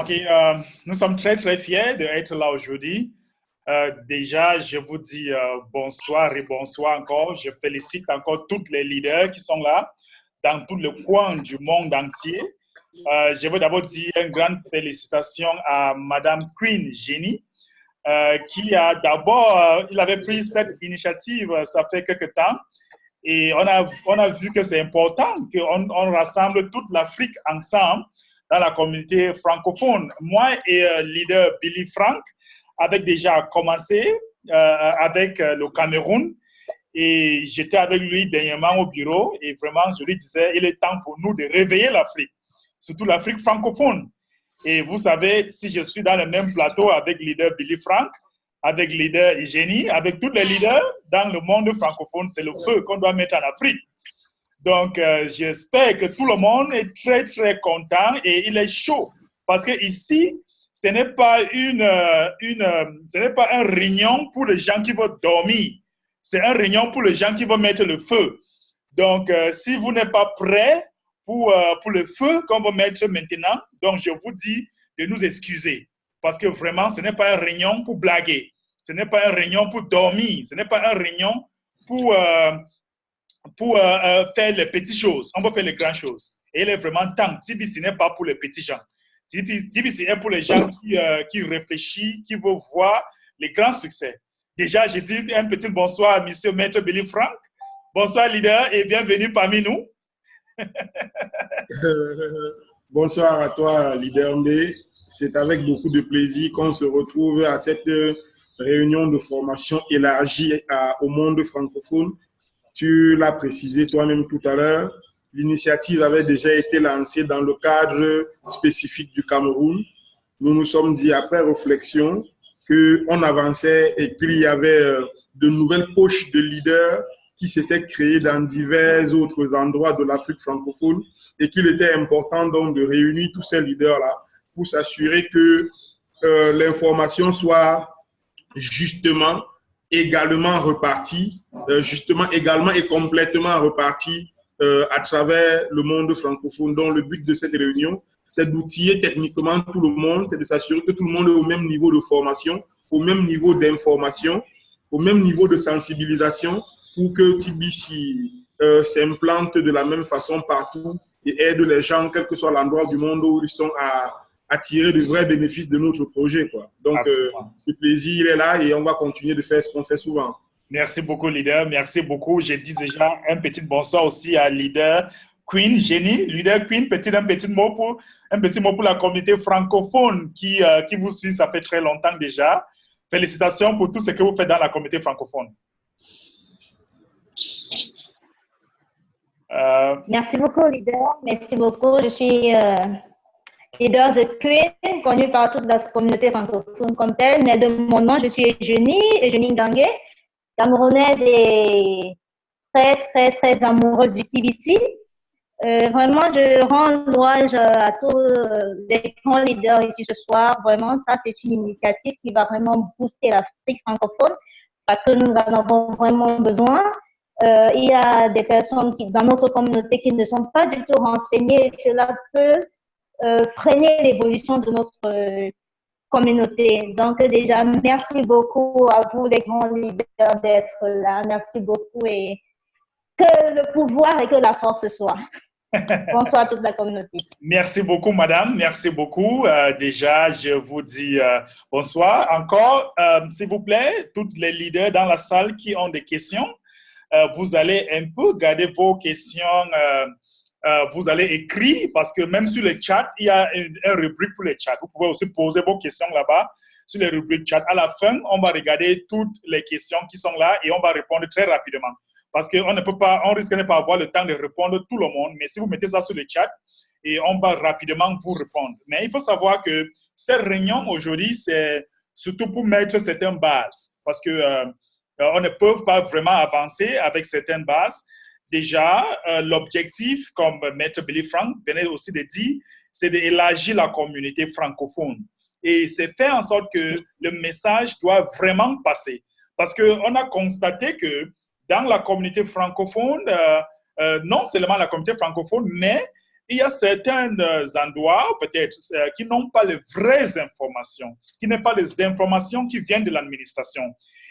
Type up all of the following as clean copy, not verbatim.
Ok, nous sommes très très fiers d'être là aujourd'hui. Déjà, je vous dis bonsoir et bonsoir encore. Je félicite encore tous les leaders qui sont là dans tous les coins du monde entier. Je veux d'abord dire une grande félicitation à Madame Queen Jenny, qui a d'abord, il avait pris cette initiative, ça fait quelques temps, et on a vu que c'est important qu'on rassemble toute l'Afrique ensemble dans la communauté francophone. Moi et leader Billy Frank avait déjà commencé avec le Cameroun et j'étais avec lui dernièrement au bureau et vraiment je lui disais il est temps pour nous de réveiller l'Afrique, surtout l'Afrique francophone. Et vous savez, si je suis dans le même plateau avec leader Billy Frank, avec leader Eugénie, avec tous les leaders dans le monde francophone, c'est le feu qu'on doit mettre en Afrique. Donc, j'espère que tout le monde est très, très content et il est chaud. Parce que ici, ce n'est pas ce n'est pas un réunion pour les gens qui vont dormir. C'est un réunion pour les gens qui vont mettre le feu. Donc, si vous n'êtes pas prêt pour le feu qu'on va mettre maintenant, donc je vous dis de nous excuser. Parce que vraiment, ce n'est pas une réunion pour blaguer. Ce n'est pas une réunion pour dormir. Ce n'est pas une réunion pour, euh, pour faire les petites choses. On va faire les grandes choses. Et il est vraiment temps. TBC n'est pas pour les petits gens. TBC est pour les gens qui réfléchissent, qui veulent voir les grands succès. Déjà, j'ai dit un petit bonsoir à monsieur Maître Billy Frank. Bonsoir, leader, et bienvenue parmi nous. Bonsoir à toi, leader B. C'est avec beaucoup de plaisir qu'on se retrouve à cette réunion de formation élargie au monde francophone. Tu l'as précisé toi-même tout à l'heure, l'initiative avait déjà été lancée dans le cadre spécifique du Cameroun. Nous nous sommes dit, après réflexion, qu'on avançait et qu'il y avait de nouvelles poches de leaders qui s'étaient créées dans divers autres endroits de l'Afrique francophone et qu'il était important donc de réunir tous ces leaders-là pour s'assurer que l'information soit justement également repartie, justement également et complètement repartie à travers le monde francophone. Donc le but de cette réunion, c'est d'outiller techniquement tout le monde, c'est de s'assurer que tout le monde est au même niveau de formation, au même niveau d'information, au même niveau de sensibilisation pour que TBC s'implante de la même façon partout et aide les gens, quel que soit l'endroit du monde où ils sont, à tirer de vrais bénéfices de notre projet, quoi. Donc, le plaisir, il est là et on va continuer de faire ce qu'on fait souvent. Merci beaucoup, leader. Merci beaucoup. J'ai dit déjà un petit bonsoir aussi à leader Queen Jenny. Leader Queen, un petit mot pour la communauté francophone qui vous suit, ça fait très longtemps déjà. Félicitations pour tout ce que vous faites dans la communauté francophone. Merci beaucoup, leader. Merci beaucoup. Je suis leader The Queen, connu par toute la communauté francophone comme telle. Mais de mon nom, je suis Eugénie Ngangue, camerounaise et très, très, très amoureuse du TBC. Vraiment, je rends louange à tous les grands leaders ici ce soir. Vraiment, ça, c'est une initiative qui va vraiment booster l'Afrique francophone parce que nous en avons vraiment besoin. Il y a des personnes dans notre communauté qui ne sont pas du tout renseignées. Cela peut freiner l'évolution de notre communauté. Donc déjà, merci beaucoup à vous, les grands leaders, d'être là. Merci beaucoup et que le pouvoir et que la force soit. Bonsoir à toute la communauté. Merci beaucoup, madame. Merci beaucoup. Déjà, je vous dis bonsoir. Encore, s'il vous plaît, tous les leaders dans la salle qui ont des questions, vous allez un peu garder vos questions, vous allez écrire parce que même sur le chat, il y a un rubrique pour les chats. Vous pouvez aussi poser vos questions là-bas sur les rubriques chat. À la fin, on va regarder toutes les questions qui sont là et on va répondre très rapidement. Parce qu'on ne peut pas, on risque de ne pas avoir le temps de répondre tout le monde, mais si vous mettez ça sur le chat, et on va rapidement vous répondre. Mais il faut savoir que cette réunion aujourd'hui, c'est surtout pour mettre certaines bases, parce que on ne peut pas vraiment avancer avec certaines bases. Déjà, l'objectif, comme Maître Billy Frank venait aussi de dire, c'est d'élargir la communauté francophone. Et c'est faire en sorte que le message doit vraiment passer. Parce qu'on a constaté que dans la communauté francophone, non seulement la communauté francophone, mais il y a certains endroits, peut-être, qui n'ont pas les vraies informations, qui n'ont pas les informations qui viennent de l'administration.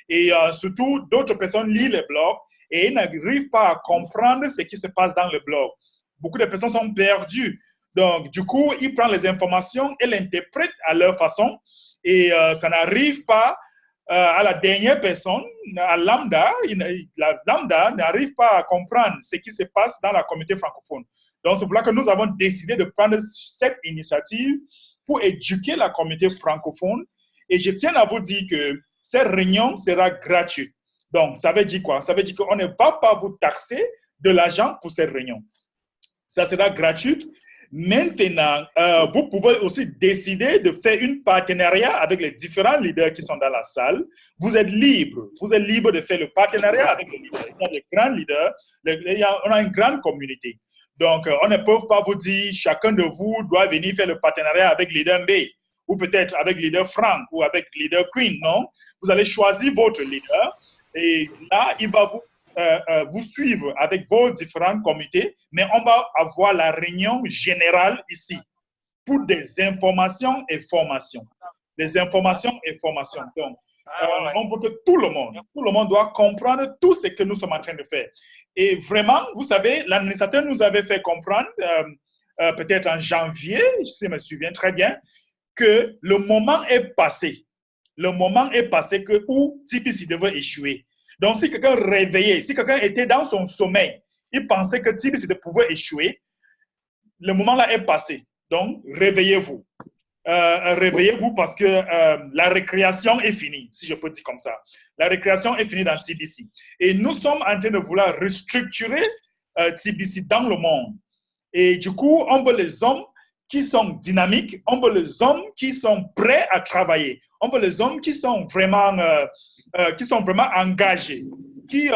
Et surtout, d'autres personnes lisent les blogs et n'arrivent pas à comprendre ce qui se passe dans le blog. Beaucoup de personnes sont perdues. Donc, du coup, ils prennent les informations et l'interprètent à leur façon. Et ça n'arrive pas à la dernière personne, à lambda. La lambda n'arrive pas à comprendre ce qui se passe dans la communauté francophone. Donc, c'est pour ça que nous avons décidé de prendre cette initiative pour éduquer la communauté francophone. Et je tiens à vous dire que cette réunion sera gratuite. Donc, ça veut dire quoi? Ça veut dire qu'on ne va pas vous taxer de l'argent pour cette réunion. Ça sera gratuit. Maintenant, vous pouvez aussi décider de faire un partenariat avec les différents leaders qui sont dans la salle. Vous êtes libre. Vous êtes libre de faire le partenariat avec les leaders. Il y a des grands leaders. On a une grande communauté. Donc, on ne peut pas vous dire chacun de vous doit venir faire le partenariat avec leader B ou peut-être avec leader Frank ou avec leader Queen. Non, vous allez choisir votre leader et là, il va vous suivre avec vos différents comités, mais on va avoir la réunion générale ici pour des informations et formations. Des informations et formations. Donc, on veut que tout le monde doit comprendre tout ce que nous sommes en train de faire. Et vraiment, vous savez, l'administrateur nous avait fait comprendre, peut-être en janvier, si je me souviens très bien, que le moment est passé. Le moment est passé où TBC devait échouer. Donc, si quelqu'un réveillait, si quelqu'un était dans son sommeil, il pensait que TBC pouvait échouer, le moment là est passé. Donc, réveillez-vous. Réveillez-vous parce que la récréation est finie, si je peux dire comme ça. La récréation est finie dans TBC. Et nous sommes en train de vouloir restructurer TBC dans le monde. Et du coup, on veut les hommes qui sont dynamiques, on veut les hommes qui sont prêts à travailler, on veut les hommes qui sont vraiment engagés, qui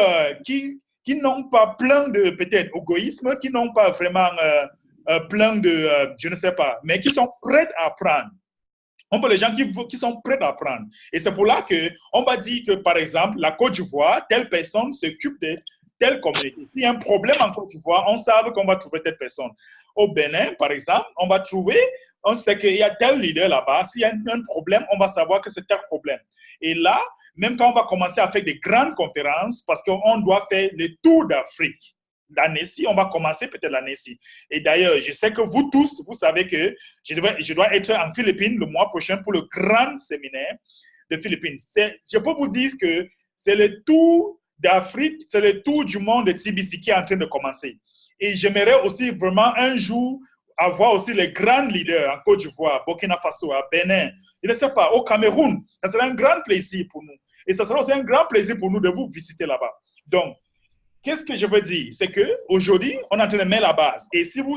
n'ont pas plein de peut-être égoïsme, qui n'ont pas vraiment plein de, je ne sais pas, mais qui sont prêts à apprendre. On veut les gens qui sont prêts à apprendre. Et c'est pour là qu'on va dire que, par exemple, la Côte d'Ivoire, telle personne s'occupe de telle communauté. S'il y a un problème en Côte d'Ivoire, on sait qu'on va trouver telle personne. Au Bénin, par exemple, on va trouver, on sait qu'il y a tel leader là-bas. S'il y a un problème, on va savoir que c'est tel problème. Et là, même quand on va commencer à faire des grandes conférences, parce qu'on doit faire le tour d'Afrique, l'année-ci, on va commencer peut-être l'année-ci. Et d'ailleurs, je sais que vous tous, vous savez que je dois être en Philippines le mois prochain pour le grand séminaire de Philippines. Je peux vous dire que c'est le tour d'Afrique, c'est le tour du monde de TBC qui est en train de commencer. Et j'aimerais aussi vraiment un jour avoir aussi les grands leaders en Côte d'Ivoire, Burkina Faso, à Bénin, je ne sais pas, au Cameroun. Ça serait un grand plaisir pour nous. Et ça sera aussi un grand plaisir pour nous de vous visiter là-bas. Donc, qu'est-ce que je veux dire? C'est qu'aujourd'hui, on est en train de mettre la base. Et si vous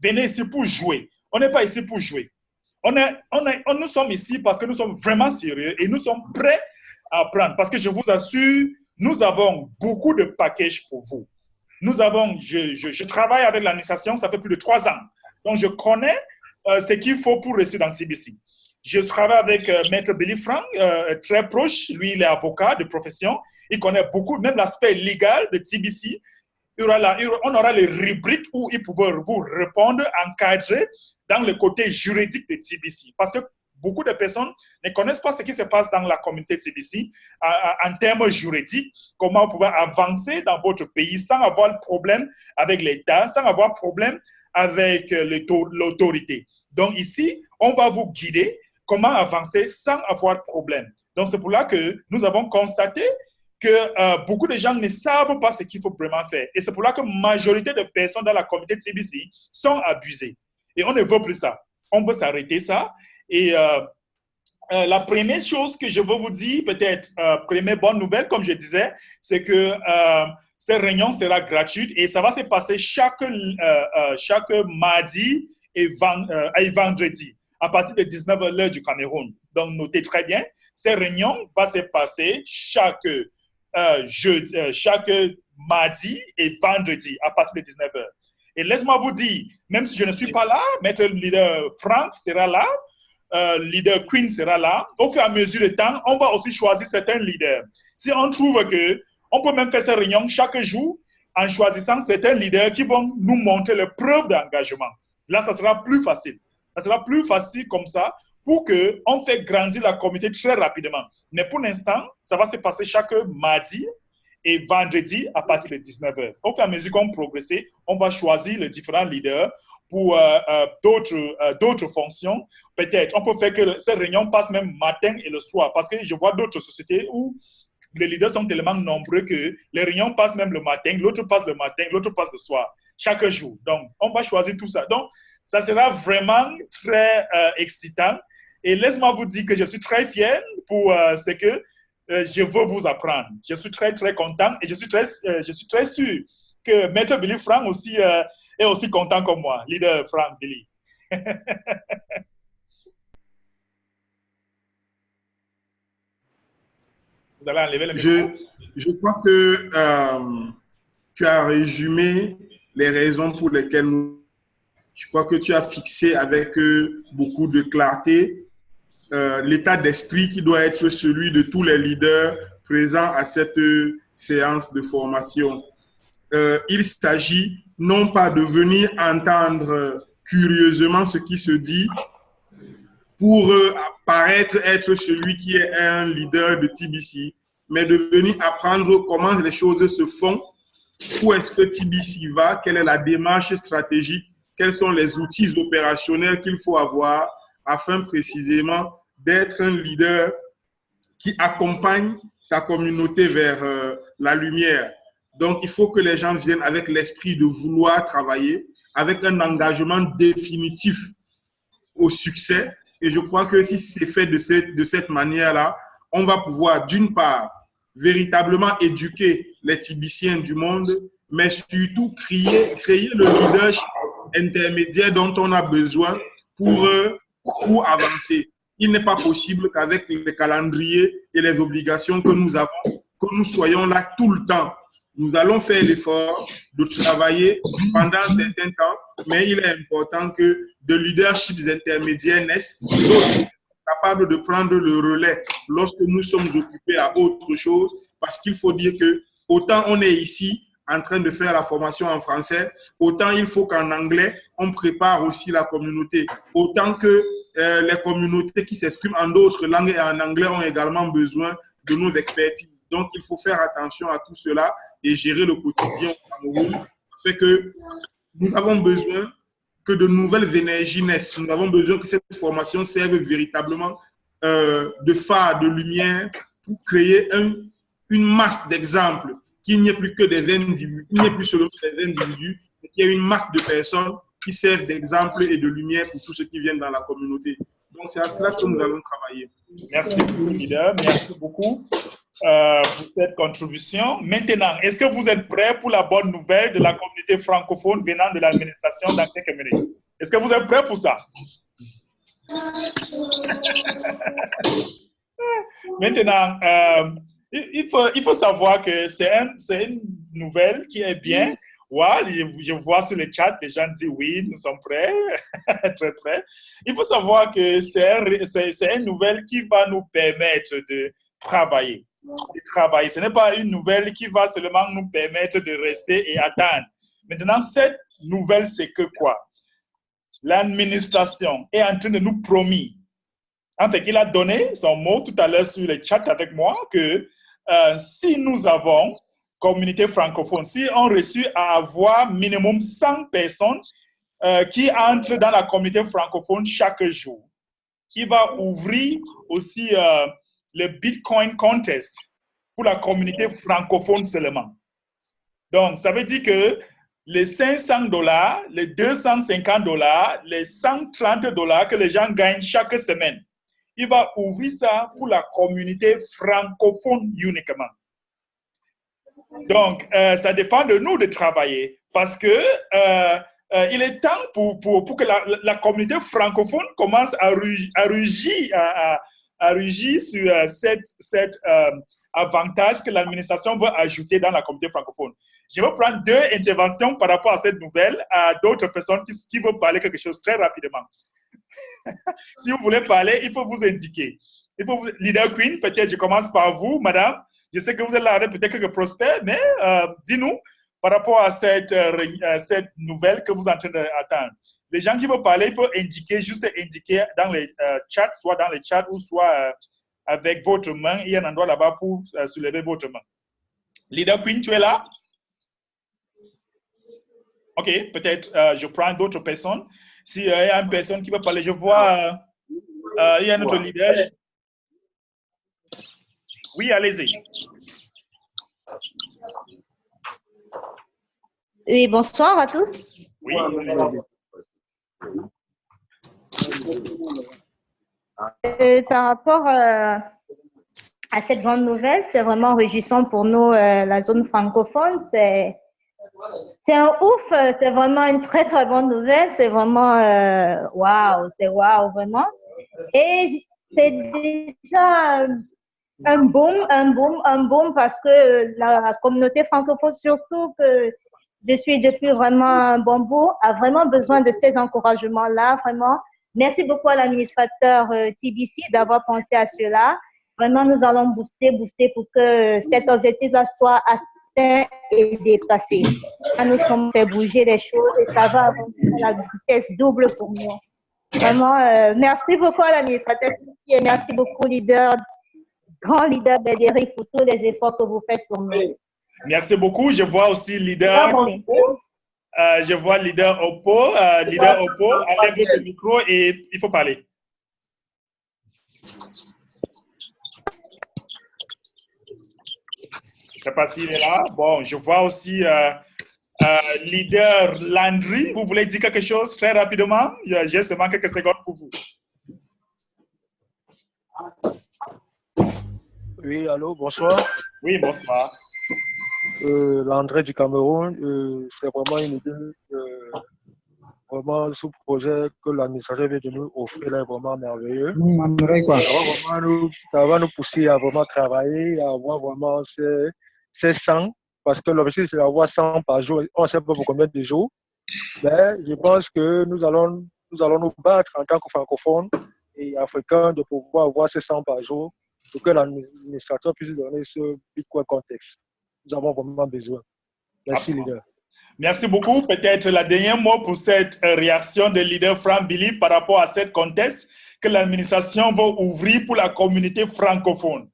venez ici pour jouer, on n'est pas ici pour jouer. Nous sommes ici parce que nous sommes vraiment sérieux et nous sommes prêts à apprendre. Parce que je vous assure, nous avons beaucoup de packages pour vous. Je travaille avec l'administration, ça fait plus de 3 ans. Donc, je connais ce qu'il faut pour réussir dans TBC. Je travaille avec Maître Billy Frank, très proche. Lui, il est avocat de profession. Il connaît beaucoup, même l'aspect légal de TBC. On aura les rubriques où il pourra vous répondre, encadrer dans le côté juridique de TBC. Parce que beaucoup de personnes ne connaissent pas ce qui se passe dans la communauté TBC en termes juridiques, comment vous pouvez avancer dans votre pays sans avoir de problème avec l'État, sans avoir de problème avec l'autorité. Donc ici, on va vous guider comment avancer sans avoir de problème. Donc c'est pour là que nous avons constaté que beaucoup de gens ne savent pas ce qu'il faut vraiment faire. Et c'est pour là que la majorité des personnes dans la communauté TBC sont abusées. Et on ne veut plus ça. On veut s'arrêter ça. Et la première chose que je veux vous dire, peut-être première bonne nouvelle, comme je disais, c'est que cette réunion sera gratuite et ça va se passer chaque mardi et vendredi à partir de 19h l'heure du Cameroun. Donc, notez très bien, cette réunion va se passer chaque mardi et vendredi à partir de 19h. Et laisse-moi vous dire, même si je ne suis pas là, Maître leader Frank sera là, leader Queen sera là. Au fur et à mesure du temps, on va aussi choisir certains leaders. Si on trouve qu'on peut même faire cette réunion chaque jour, en choisissant certains leaders qui vont nous montrer les preuves d'engagement. Là, ça sera plus facile. Ça sera plus facile comme ça pour qu'on fait grandir la communauté très rapidement. Mais pour l'instant, ça va se passer chaque mardi et vendredi à partir de 19h. Au fur et à mesure qu'on progresse, on va choisir les différents leaders pour d'autres fonctions. Peut-être, on peut faire que ces réunions passent même matin et le soir, parce que je vois d'autres sociétés où les leaders sont tellement nombreux que les réunions passent même le matin, l'autre passe le matin, l'autre passe le soir, chaque jour. Donc, on va choisir tout ça. Donc, ça sera vraiment très excitant. Et laisse-moi vous dire que je suis très fier pour ce que je veux vous apprendre. Je suis très, très content et je suis très sûr que Maître Billy Frank aussi est aussi content comme moi, leader Frank Billy. Vous allez enlever le micro. Je crois que tu as résumé les raisons pour lesquelles je crois que tu as fixé avec beaucoup de clarté l'état d'esprit qui doit être celui de tous les leaders présents à cette séance de formation. Il s'agit non pas de venir entendre curieusement ce qui se dit pour paraître être celui qui est un leader de TBC, mais de venir apprendre comment les choses se font, où est-ce que TBC va, quelle est la démarche stratégique, quels sont les outils opérationnels qu'il faut avoir afin précisément d'être un leader qui accompagne sa communauté vers la lumière. Donc, il faut que les gens viennent avec l'esprit de vouloir travailler, avec un engagement définitif au succès. Et je crois que si c'est fait de cette manière-là, on va pouvoir, d'une part, véritablement éduquer les Tibiciens du monde, mais surtout créer le leadership intermédiaire dont on a besoin pour avancer. Il n'est pas possible qu'avec les calendriers et les obligations que nous avons, que nous soyons là tout le temps. Nous allons faire l'effort de travailler pendant un certain temps, mais il est important que de leaderships intermédiaires naissent, d'autres capables de prendre le relais lorsque nous sommes occupés à autre chose, parce qu'il faut dire que autant on est ici en train de faire la formation en français, autant il faut qu'en anglais, on prépare aussi la communauté. Autant que les communautés qui s'expriment en d'autres langues et en anglais ont également besoin de nos expertises. Donc, il faut faire attention à tout cela et gérer le quotidien au Cameroun. Fait que nous avons besoin que de nouvelles énergies naissent. Nous avons besoin que cette formation serve véritablement de phare, de lumière pour créer une masse d'exemples, qu'il n'y ait plus que des individus, qu'il n'y ait plus seulement des individus, mais qu'il y ait une masse de personnes qui servent d'exemple et de lumière pour tous ceux qui viennent dans la communauté. Donc, c'est à cela que nous allons travailler. Merci beaucoup, leader. Merci beaucoup pour cette contribution. Maintenant, est-ce que vous êtes prêts pour la bonne nouvelle de la communauté francophone venant de l'administration dans quelques minutes? Est-ce que vous êtes prêts pour ça? Maintenant, il faut savoir que c'est une nouvelle qui est bien. Ouais, je vois sur le chat, les gens disent oui, nous sommes prêts, très prêts. Il faut savoir que c'est une nouvelle qui va nous permettre de travailler. Ce n'est pas une nouvelle qui va seulement nous permettre de rester et attendre. Maintenant, cette nouvelle, c'est que quoi? L'administration est en train de nous promettre. En fait, il a donné son mot tout à l'heure sur le chat avec moi que si nous avons communauté francophone, si on réussit à avoir minimum 100 personnes qui entrent dans la communauté francophone chaque jour, il va ouvrir aussi le Bitcoin Contest pour la communauté francophone seulement. Donc, ça veut dire que les $500, les $250, les $130 que les gens gagnent chaque semaine, il va ouvrir ça pour la communauté francophone uniquement. Donc, ça dépend de nous de travailler parce que il est temps pour que la communauté francophone commence à rugir sur cet avantage que l'administration veut ajouter dans la communauté francophone. Je vais prendre 2 interventions par rapport à cette nouvelle à d'autres personnes qui veulent parler quelque chose très rapidement. Si vous voulez parler, il faut vous indiquer. Leader Queen, peut-être je commence par vous, madame. Je sais que vous êtes là avec peut-être quelques prospects, mais dis-nous, par rapport à cette nouvelle que vous êtes en train d'attendre. Les gens qui veulent parler, il faut juste indiquer dans les chats, soit dans les chats ou soit avec votre main. Il y a un endroit là-bas pour soulever votre main. Leader Queen, tu es là? OK, peut-être je prends d'autres personnes. S'il y a une personne qui veut parler, je vois, il y a notre leader. Oui, allez-y. Oui, bonsoir à tous. Oui. Par rapport à cette grande nouvelle, c'est vraiment réjouissant pour nous, la zone francophone. C'est un ouf, c'est vraiment une très, très bonne nouvelle. C'est vraiment waouh, c'est waouh, vraiment. Et c'est déjà un boom parce que la communauté francophone, surtout que je suis depuis vraiment un bon bout, a vraiment besoin de ces encouragements-là, vraiment. Merci beaucoup à l'administrateur TBC d'avoir pensé à cela. Vraiment, nous allons booster pour que cet objectif-là soit atteint et dépassé. Nous sommes fait bouger les choses et ça va avancer à la vitesse double pour nous. Vraiment, merci beaucoup à l'administrateur et merci beaucoup, grand leader Bédéric, pour tous les efforts que vous faites pour nous. Merci beaucoup. Je vois aussi leader. Merci. Je vois leader Oppo. Leader Oppo, enlève votre micro et il faut parler. Je ne sais pas s'il est là. Bon, je vois aussi leader Landry. Vous voulez dire quelque chose très rapidement? J'ai seulement quelques secondes pour vous. Oui, allô, bonsoir. Oui, bonsoir. L'André du Cameroun, c'est vraiment une idée, vraiment sous projet que l'administration vient de nous offrir, est vraiment merveilleux. Ça va nous pousser à vraiment travailler, à avoir vraiment ces 100, parce que l'objectif c'est d'avoir 100 par jour. On ne sait pas pour combien de jours, mais je pense que nous allons nous battre en tant que francophones et africains de pouvoir avoir ces 100 par jour pour que l'administrateur puisse donner ce Bitcoin contexte. Nous avons vraiment besoin. Merci, leader. Merci beaucoup. Peut-être le dernier mot pour cette réaction de leader Frank Billy par rapport à ce contexte que l'administration va ouvrir pour la communauté francophone.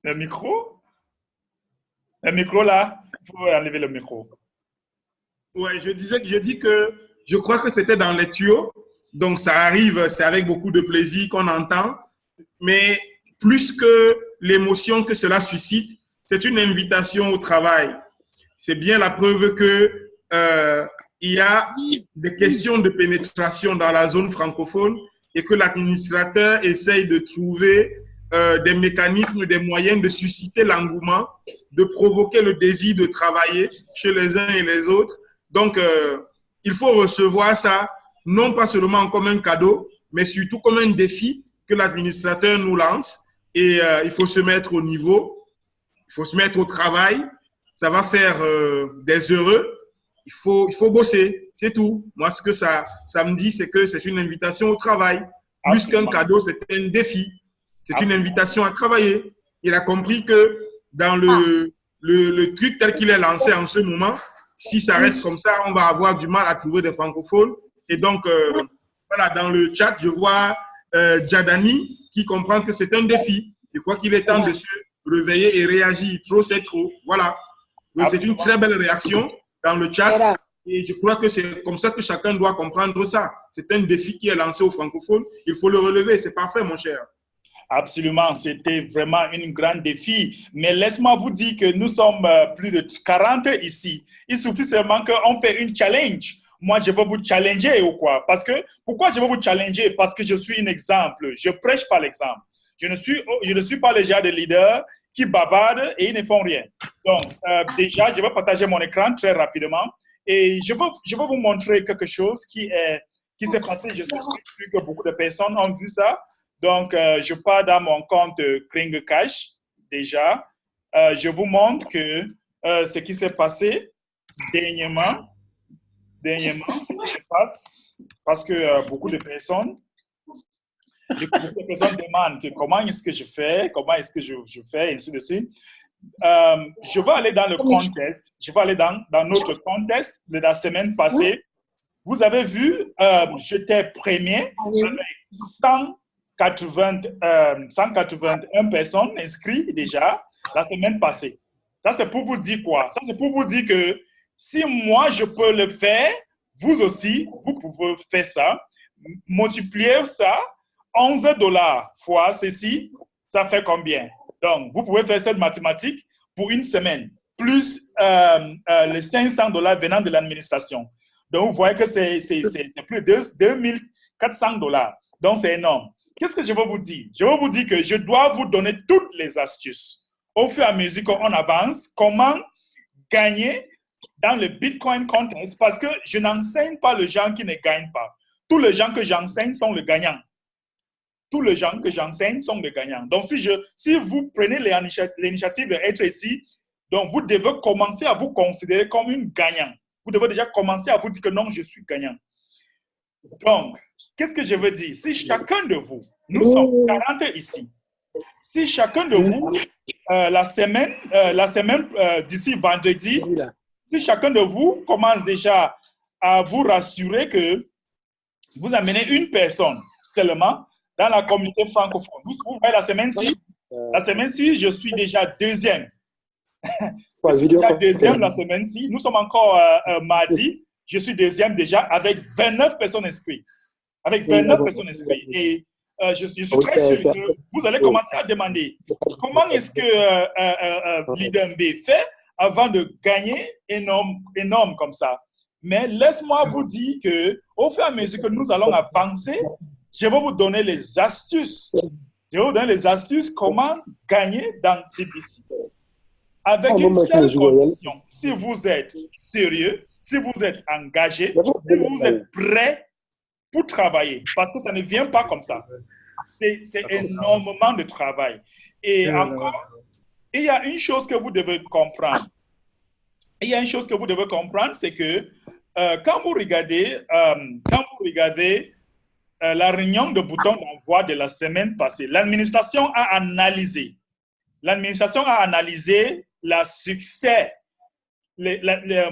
Le micro? Le micro là? Il faut enlever le micro. Ouais, je dis que je crois que c'était dans les tuyaux. Donc, ça arrive, c'est avec beaucoup de plaisir qu'on entend. Mais plus que l'émotion que cela suscite, c'est une invitation au travail. C'est bien la preuve que il y a des questions de pénétration dans la zone francophone et que l'administrateur essaye de trouver des mécanismes, des moyens de susciter l'engouement, de provoquer le désir de travailler chez les uns et les autres. Donc, il faut recevoir ça, non pas seulement comme un cadeau, mais surtout comme un défi que l'administrateur nous lance. Et il faut se mettre au niveau, il faut se mettre au travail. Ça va faire des heureux. Il faut bosser, c'est tout. Moi, ce que ça me dit, c'est que c'est une invitation au travail. Plus qu'un cadeau, c'est un défi. C'est une invitation à travailler. Il a compris que dans le truc tel qu'il est lancé en ce moment, si ça reste comme ça, on va avoir du mal à trouver des francophones. Et donc, voilà, dans le chat, je vois Djadani qui comprend que c'est un défi. Je crois qu'il est temps de se réveiller et réagir. Trop, c'est trop. Voilà. Donc, c'est une très belle réaction dans le chat. Et je crois que c'est comme ça que chacun doit comprendre ça. C'est un défi qui est lancé aux francophones. Il faut le relever. C'est parfait, mon cher. Absolument, c'était vraiment un grand défi. Mais laisse-moi vous dire que nous sommes plus de 40 ici. Il suffit seulement qu'on fait une challenge. Moi, je veux vous challenger ou quoi? Parce que, pourquoi je veux vous challenger? Parce que je suis un exemple. Je prêche par l'exemple. Je ne suis pas le genre de leader qui bavardent et ils ne font rien. Donc, déjà, je vais partager mon écran très rapidement et je veux vous montrer quelque chose qui s'est passé. Je suis que beaucoup de personnes ont vu ça. Donc, je pars dans mon compte Kring Cash, déjà. Je vous montre que ce qui s'est passé dernièrement, ce qui se passe, parce que beaucoup de personnes beaucoup de personnes demandent que comment est-ce que je fais, comment est-ce que je fais, et ainsi de suite. Je vais aller dans le contest. Je vais aller dans notre contest de la semaine passée. Vous avez vu, j'étais premier avec 181 personnes inscrites déjà la semaine passée. Ça, c'est pour vous dire quoi? Ça, c'est pour vous dire que si moi, je peux le faire, vous aussi, vous pouvez faire ça. Multiplier ça, 11 $ fois ceci, ça fait combien? Donc, vous pouvez faire cette mathématique pour une semaine, plus les 500 $ venant de l'administration. Donc, vous voyez que c'est plus de 2400 $. Donc, c'est énorme. Qu'est-ce que je vais vous dire? Je vais vous dire que je dois vous donner toutes les astuces au fur et à mesure qu'on avance, comment gagner dans le Bitcoin contest, parce que je n'enseigne pas les gens qui ne gagnent pas. Tous les gens que j'enseigne sont les gagnants. Tous les gens que j'enseigne sont les gagnants. Donc, si vous prenez l'initiative d'être ici, donc vous devez commencer à vous considérer comme une gagnante. Vous devez déjà commencer à vous dire que non, je suis gagnant. Donc, qu'est-ce que je veux dire? Si chacun de vous, nous sommes 40 ici, si chacun de vous, la semaine d'ici vendredi, si chacun de vous commence déjà à vous rassurer que vous amenez une personne seulement dans la communauté francophone. Vous voyez la semaine-ci, je suis déjà deuxième. Je suis déjà deuxième la semaine-ci. Nous sommes encore mardi. Je suis deuxième déjà avec 29 personnes inscrites. Avec 29 personnes inscrites. Et je suis très sûr que vous allez commencer à demander comment est-ce que Leader MB fait avant de gagner énorme comme ça. Mais laisse-moi vous dire qu'au fur et à mesure que nous allons avancer, je vais vous donner les astuces. Je vais vous donner les astuces comment gagner dans TBC. Avec une seule condition, si vous êtes sérieux, si vous êtes engagé, si vous êtes prêt pour travailler, parce que ça ne vient pas comme ça. C'est énormément de travail. Et encore, il y a une chose que vous devez comprendre. Il y a une chose que vous devez comprendre, c'est que quand vous regardez la réunion de boutons d'envoi de la semaine passée, l'administration a analysé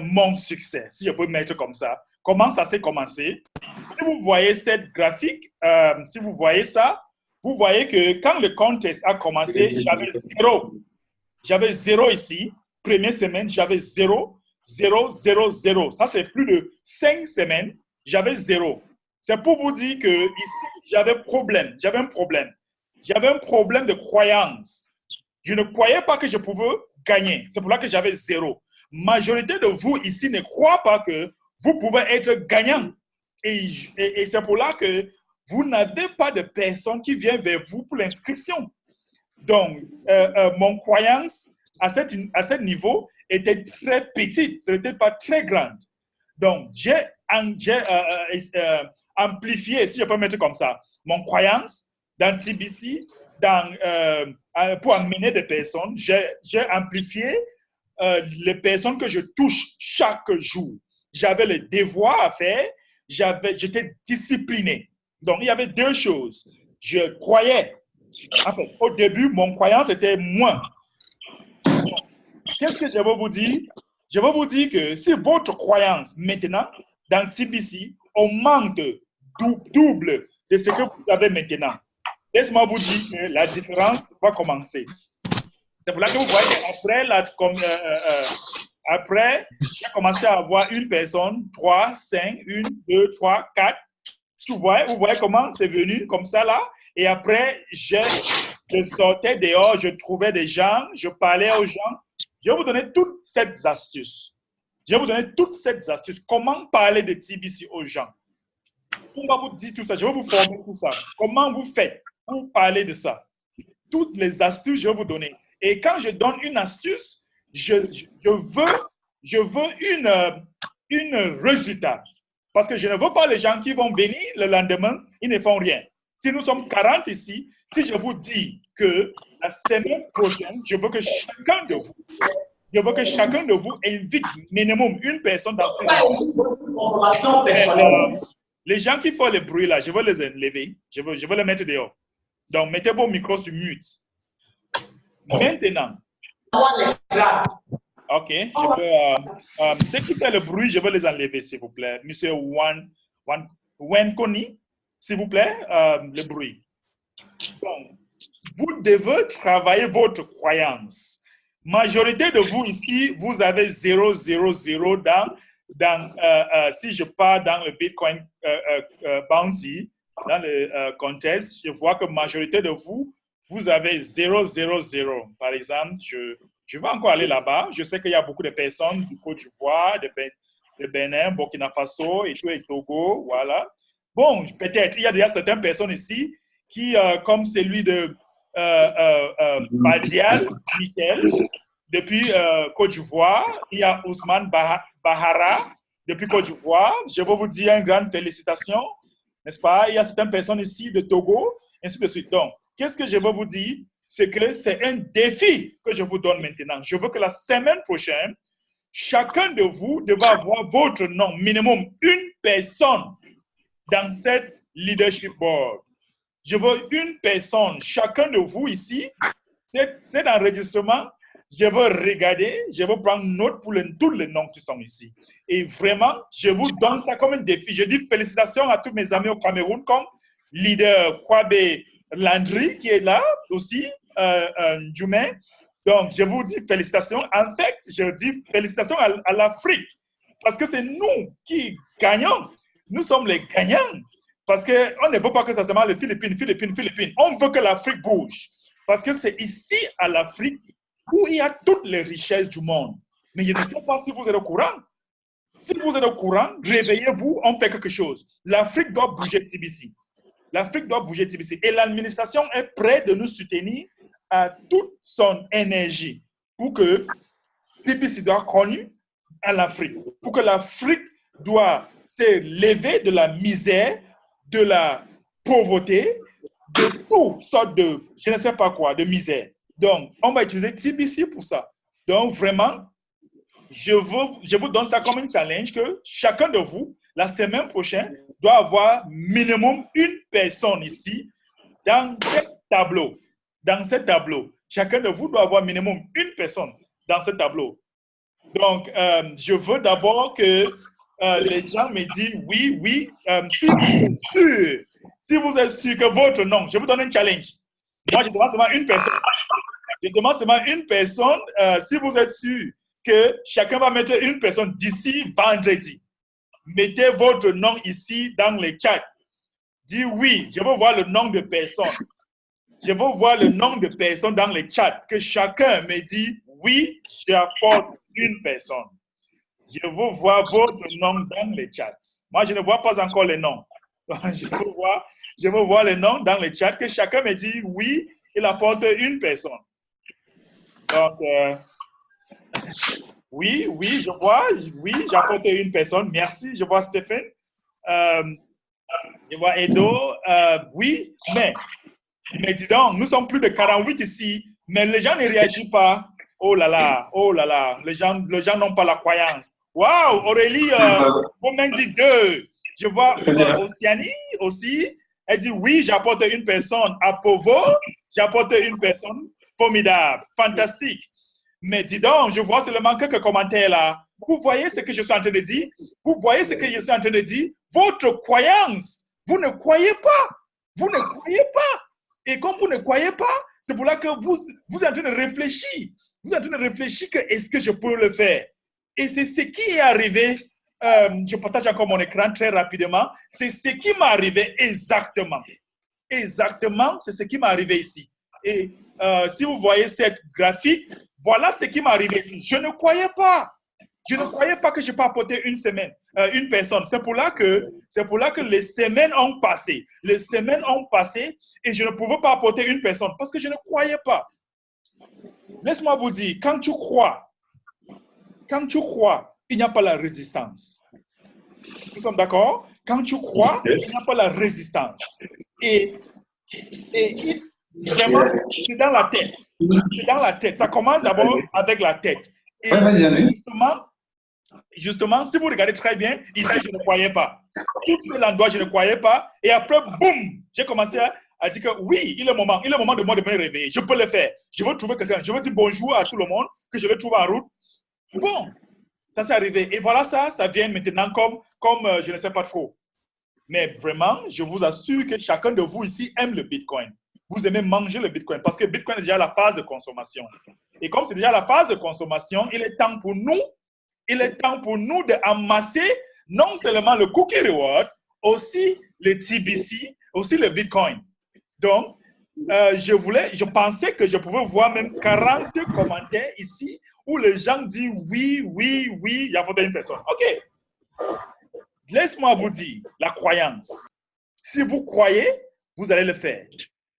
mon succès, si je peux mettre comme ça. Comment ça s'est commencé? Si vous voyez cette graphique, si vous voyez ça, vous voyez que quand le contest a commencé, j'avais 0. J'avais 0 ici. Première semaine, j'avais 0, 0, 0, 0. Ça, c'est plus de 5 semaines. J'avais 0. C'est pour vous dire que ici, j'avais un problème. J'avais un problème de croyance. Je ne croyais pas que je pouvais gagner. C'est pour ça que j'avais 0. Majorité de vous ici ne croient pas que vous pouvez être gagnant. Et c'est pour là que vous n'avez pas de personnes qui viennent vers vous pour l'inscription. Donc, mon croyance à ce niveau était très petite. Ce n'était pas très grande. Donc, j'ai amplifié, si je peux mettre comme ça, mon croyance dans TBC, pour amener des personnes. J'ai amplifié les personnes que je touche chaque jour. J'avais les devoirs à faire. J'étais discipliné. Donc, il y avait deux choses. Je croyais. En fait, au début, mon croyance était moins. Qu'est-ce que je vais vous dire? Je vais vous dire que si votre croyance maintenant, dans TBC, augmente double de ce que vous avez maintenant, laisse-moi vous dire que la différence va commencer. C'est pour là que vous voyez après, j'ai commencé à avoir une personne, 3, 5, 1, 2, 3, 4. Vous voyez comment c'est venu comme ça là. Et après, je sortais dehors, je trouvais des gens, je parlais aux gens. Je vais vous donner toutes ces astuces. Comment parler de TBC aux gens. On va vous dire tout ça. Je vais vous former tout ça. Comment vous faites pour parler de ça. Toutes les astuces, je vais vous donner. Et quand je donne une astuce, je veux une résultat. Parce que je ne veux pas les gens qui vont venir le lendemain, ils ne font rien. Si nous sommes 40 ici, si je vous dis que la semaine prochaine, je veux que chacun de vous invite minimum une personne dans cette Les gens qui font le bruit là, je vais les enlever. Je vais les mettre dehors. Donc, mettez vos micros sur mute. Maintenant. OK. Ceux qui font le bruit, je vais les enlever, s'il vous plaît. Monsieur Wenkoni, s'il vous plaît, le bruit. Donc, vous devez travailler votre croyance. Majorité de vous ici, vous avez 0, 0, 0 si je pars dans le Bitcoin Bounty, dans le contest, je vois que majorité de vous, vous avez 0, 0, 0. Par exemple, je vais encore aller là-bas. Je sais qu'il y a beaucoup de personnes du Côte d'Ivoire, de Bénin, Burkina Faso et tout, et Togo, voilà. Bon, peut-être, il y a déjà certaines personnes ici qui, comme celui de Badial Michel, depuis Côte d'Ivoire, il y a Ousmane Bahara, depuis Côte d'Ivoire. Je veux vous dire une grande félicitation, n'est-ce pas? Il y a certaines personnes ici de Togo, ainsi de suite. Donc, qu'est-ce que je veux vous dire? C'est que c'est un défi que je vous donne maintenant. Je veux que la semaine prochaine, chacun de vous devra avoir votre nom, minimum une personne dans cette leadership board. Je veux une personne, chacun de vous ici, cet enregistrement, je veux regarder, je veux prendre note pour tous les noms qui sont ici. Et vraiment, je vous donne ça comme un défi. Je dis félicitations à tous mes amis au Cameroun, comme leader Kwabe Landry, qui est là aussi, Djumé. Donc, je vous dis félicitations. En fait, je dis félicitations à l'Afrique, parce que c'est nous qui gagnons. Nous sommes les gagnants. Parce qu'on ne veut pas que ça se mette les Philippines. On veut que l'Afrique bouge. Parce que c'est ici, à l'Afrique, où il y a toutes les richesses du monde. Mais je ne sais pas si vous êtes au courant. Si vous êtes au courant, réveillez-vous, on fait quelque chose. L'Afrique doit bouger TBC. L'Afrique doit bouger TBC. Et l'administration est prête de nous soutenir à toute son énergie pour que TBC soit connu en Afrique. Pour que l'Afrique doit se lever de la misère, de la pauvreté, de toutes sortes de, je ne sais pas quoi, de misère. Donc, on va utiliser TBC pour ça. Donc, vraiment, je vous donne ça comme un challenge que chacun de vous, la semaine prochaine, doit avoir minimum une personne ici dans ce tableau. Dans ce tableau. Chacun de vous doit avoir minimum une personne dans ce tableau. Donc, je veux d'abord que les gens me disent oui, si vous êtes sûr que votre nom, je vous donne un challenge. Moi, je demande seulement une personne. Je demande seulement une personne. Si vous êtes sûr que chacun va mettre une personne d'ici vendredi, mettez votre nom ici dans le chat. Dis oui, je veux voir le nom de personne. Je veux voir le nom de personne dans le chat. Que chacun me dit oui, j'apporte une personne. Je veux voir votre nom dans le chat. Moi, je ne vois pas encore les noms. Je veux voir les noms dans le chat. Que chacun me dit oui, il apporte une personne. Donc, oui, je vois. Oui, j'apporte une personne. Merci. Je vois Stéphane. Je vois Edo. Oui, mais dis donc, nous sommes plus de 48 ici, mais les gens ne réagissent pas. Oh là là, les gens n'ont pas la croyance. Waouh, Aurélie, vous-même dit 2. Je vois Oceanie aussi. Elle dit oui, j'apporte une personne. À Povo, j'apporte une personne. Formidable, fantastique. Mais dis donc, je vois seulement quelques commentaires là. Vous voyez ce que je suis en train de dire? Vous voyez ce que je suis en train de dire? Votre croyance, vous ne croyez pas. Vous ne croyez pas. Et comme vous ne croyez pas, c'est pour là que vous êtes en train de réfléchir. Vous êtes en train de réfléchir que est-ce que je peux le faire? Et c'est ce qui est arrivé. Je partage encore mon écran très rapidement. C'est ce qui m'est arrivé exactement. Exactement, c'est ce qui m'est arrivé ici. Et si vous voyez cette graphique, voilà ce qui m'est arrivé ici. Je ne croyais pas. Je ne croyais pas que je peux apporter une personne. C'est pour là que les semaines ont passé. Les semaines ont passé et je ne pouvais pas apporter une personne parce que je ne croyais pas. Laisse-moi vous dire, quand tu crois, il n'y a pas la résistance. Nous sommes d'accord? Quand tu crois, il n'y a pas la résistance. Et vraiment, c'est dans la tête. C'est dans la tête. Ça commence d'abord avec la tête. Et justement, justement, si vous regardez très bien, ici, je ne croyais pas. Tout cet endroit, je ne croyais pas. Et après, boum, j'ai commencé à dire que oui, il est le moment de moi de me réveiller. Je peux le faire. Je veux trouver quelqu'un. Je veux dire bonjour à tout le monde, que je le trouve en route. Bon, ça s'est arrivé. Et voilà ça vient maintenant comme je ne sais pas trop. Mais vraiment, je vous assure que chacun de vous ici aime le Bitcoin. Vous aimez manger le Bitcoin parce que le Bitcoin est déjà la phase de consommation. Et comme c'est déjà la phase de consommation, il est temps pour nous d'amasser non seulement le cookie reward, aussi le TBC, aussi le Bitcoin. Donc, je pensais que je pouvais voir même 40 commentaires ici où les gens disent oui, oui, oui, il y a pas une personne. OK. Laisse-moi vous dire la croyance. Si vous croyez, vous allez le faire.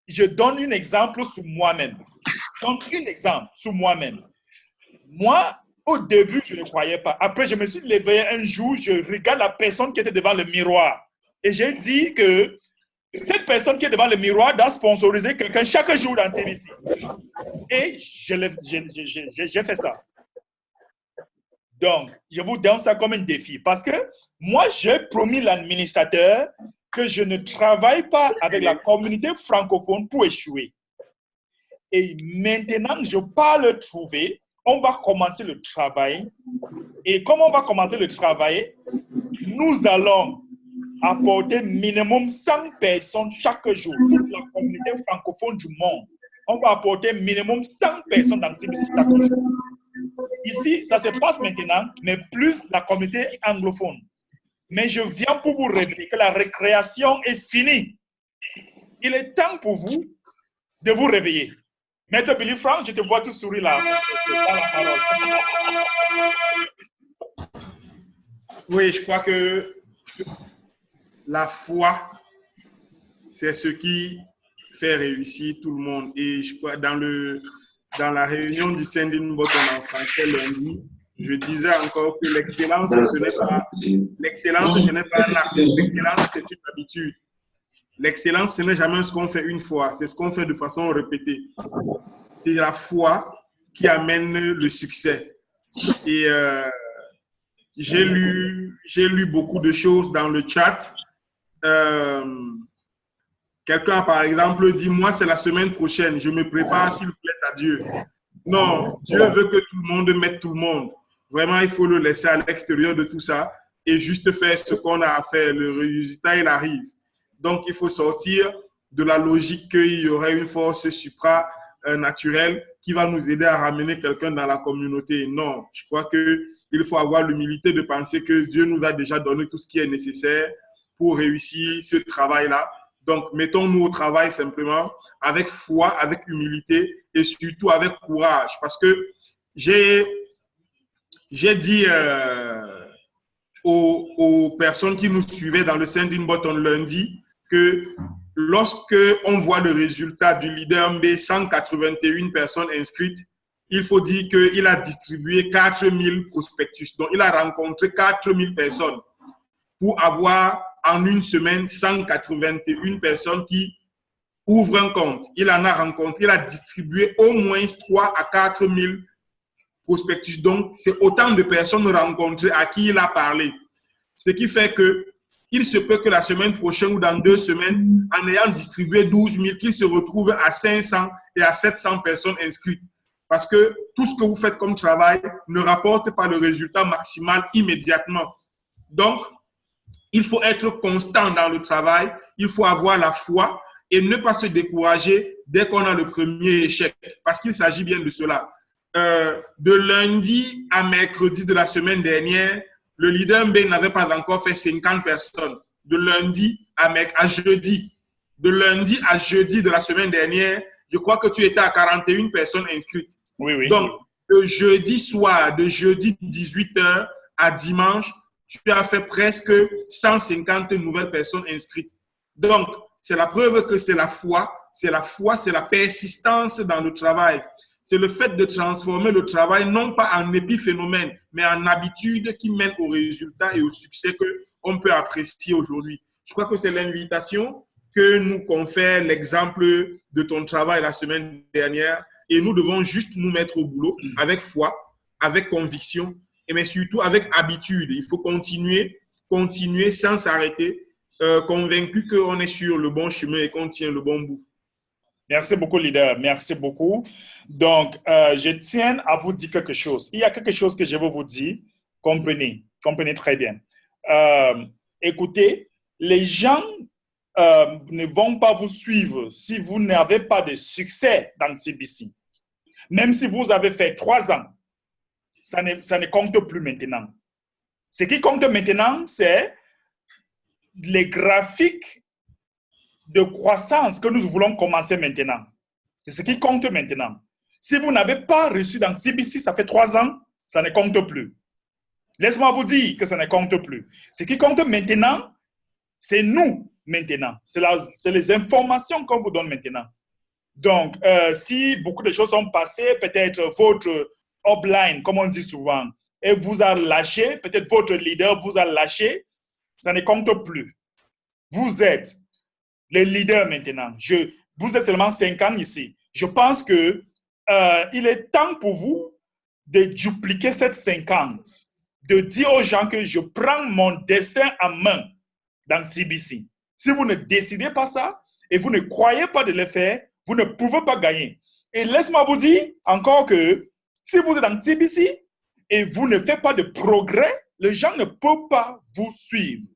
Je donne un exemple sur moi-même. Moi, au début, je ne croyais pas. Après, je me suis levé un jour, je regarde la personne qui était devant le miroir. Et j'ai dit que cette personne qui est devant le miroir doit sponsoriser quelqu'un chaque jour dans TBC. Et j'ai fait ça. Donc, je vous donne ça comme un défi. Parce que moi, j'ai promis l'administrateur que je ne travaille pas avec la communauté francophone pour échouer. Et maintenant, je pars le trouver. On va commencer le travail. Et comme on va commencer le travail, nous allons apporter minimum 100 personnes chaque jour. Toute la communauté francophone du monde. On va apporter minimum 100 personnes dans TBC chaque jour. Ici, ça se passe maintenant, mais plus la communauté anglophone. Mais je viens pour vous révéler que la récréation est finie. Il est temps pour vous de vous réveiller. Maître Billy Frank, je te vois tout sourire là. Dans la parole. Oui, je crois que la foi, c'est ce qui fait réussir tout le monde. Et je crois dans la réunion du Sending Button en français lundi, je disais encore que l'excellence, ce n'est pas un acte. L'excellence, c'est une habitude. L'excellence, ce n'est jamais ce qu'on fait une fois, c'est ce qu'on fait de façon répétée. C'est la foi qui amène le succès. Et j'ai lu beaucoup de choses dans le chat. Quelqu'un, par exemple, dit « Moi, c'est la semaine prochaine. Je me prépare, s'il plaît, à Dieu. » Non, Dieu veut que tout le monde mette tout le monde. Vraiment, il faut le laisser à l'extérieur de tout ça et juste faire ce qu'on a à faire. Le résultat, il arrive. Donc, il faut sortir de la logique qu'il y aurait une force supra-naturelle qui va nous aider à ramener quelqu'un dans la communauté. Non, je crois qu'il faut avoir l'humilité de penser que Dieu nous a déjà donné tout ce qui est nécessaire pour réussir ce travail-là. Donc, mettons-nous au travail simplement avec foi, avec humilité et surtout avec courage. Parce que j'ai dit aux personnes qui nous suivaient dans le Sending Button lundi que lorsque on voit le résultat du leader MB, 181 personnes inscrites, il faut dire qu'il a distribué 4000 prospectus. Donc, il a rencontré 4000 personnes pour avoir en une semaine 181 personnes qui ouvrent un compte. Il en a rencontré, il a distribué au moins 3 à 4 000 prospectus. Donc, c'est autant de personnes rencontrées à qui il a parlé. Ce qui fait que il se peut que la semaine prochaine ou dans 2 semaines, en ayant distribué 12 000, qu'il se retrouve à 500 et à 700 personnes inscrites. Parce que tout ce que vous faites comme travail ne rapporte pas le résultat maximal immédiatement. Donc, il faut être constant dans le travail, il faut avoir la foi et ne pas se décourager dès qu'on a le premier échec, parce qu'il s'agit bien de cela. De lundi à mercredi de la semaine dernière, le leader MB n'avait pas encore fait 50 personnes. De lundi à jeudi. De lundi à jeudi de la semaine dernière, je crois que tu étais à 41 personnes inscrites. Oui, oui. Donc, de jeudi soir, de jeudi 18h à dimanche, tu as fait presque 150 nouvelles personnes inscrites. Donc, c'est la preuve que c'est la foi, c'est la persistance dans le travail. C'est le fait de transformer le travail non pas en épiphénomène, mais en habitude qui mène au résultat et au succès qu'on peut apprécier aujourd'hui. Je crois que c'est l'invitation que nous confère l'exemple de ton travail la semaine dernière et nous devons juste nous mettre au boulot avec foi, avec conviction mais surtout avec habitude. Il faut continuer sans s'arrêter, convaincu qu'on est sur le bon chemin et qu'on tient le bon bout. Merci beaucoup, leader. Merci beaucoup. Donc, je tiens à vous dire quelque chose. Il y a quelque chose que je veux vous dire. Comprenez très bien. Écoutez, les gens ne vont pas vous suivre si vous n'avez pas de succès dans TBC. Même si vous avez fait 3 ans, ça ne compte plus maintenant. Ce qui compte maintenant, c'est les graphiques de croissance que nous voulons commencer maintenant. C'est ce qui compte maintenant. Si vous n'avez pas reçu dans TBC, ça fait 3 ans, ça ne compte plus. Laisse-moi vous dire que ça ne compte plus. Ce qui compte maintenant, c'est nous maintenant. C'est les informations qu'on vous donne maintenant. Donc, si beaucoup de choses sont passées, peut-être votre upline, comme on dit souvent, et vous a lâché, peut-être votre leader vous a lâché, ça ne compte plus. Vous êtes les leaders maintenant. Vous êtes seulement 5 ans ici. Je pense que il est temps pour vous de dupliquer cette 50, de dire aux gens que je prends mon destin en main dans TBC. Si vous ne décidez pas ça et vous ne croyez pas de le faire, vous ne pouvez pas gagner. Et laisse-moi vous dire encore que si vous êtes dans TBC et vous ne faites pas de progrès, les gens ne peuvent pas vous suivre.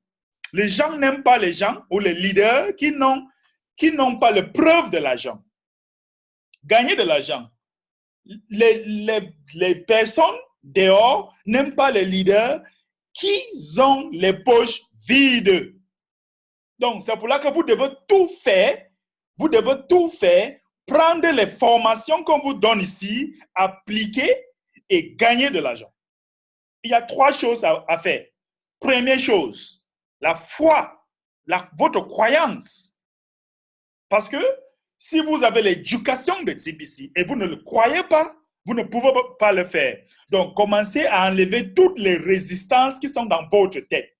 Les gens n'aiment pas les gens ou les leaders qui n'ont pas la preuve de l'argent. Gagner de l'argent. Les personnes dehors n'aiment pas les leaders qui ont les poches vides. Donc, c'est pour là que vous devez tout faire. Vous devez tout faire, prendre les formations qu'on vous donne ici, appliquer et gagner de l'argent. Il y a 3 choses à faire. Première chose, la foi, votre croyance. Parce que si vous avez l'éducation de TBC et vous ne le croyez pas, vous ne pouvez pas le faire. Donc, commencez à enlever toutes les résistances qui sont dans votre tête.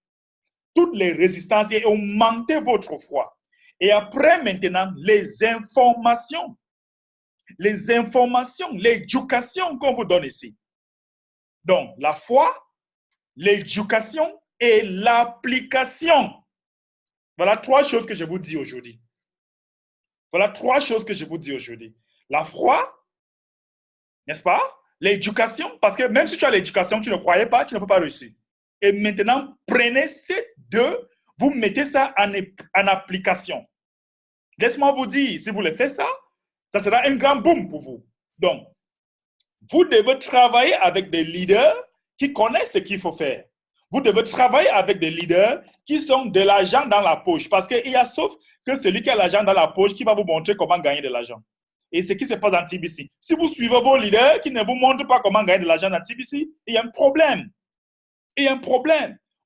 Toutes les résistances et augmentez votre foi. Et après, maintenant, les informations, l'éducation qu'on vous donne ici. Donc, la foi, l'éducation et l'application. Voilà 3 choses que je vous dis aujourd'hui. La foi, n'est-ce pas? L'éducation, parce que même si tu as l'éducation, tu ne croyais pas, tu ne peux pas réussir. Et maintenant, prenez ces 2, vous mettez ça en application. Laisse-moi vous dire, si vous le faites ça sera un grand boom pour vous. Donc, vous devez travailler avec des leaders qui connaissent ce qu'il faut faire. Vous devez travailler avec des leaders qui sont de l'argent dans la poche. Parce qu'il y a sauf que celui qui a l'argent dans la poche qui va vous montrer comment gagner de l'argent. Et ce qui se passe dans TBC. Si vous suivez vos leaders qui ne vous montrent pas comment gagner de l'argent dans TBC, il y a un problème.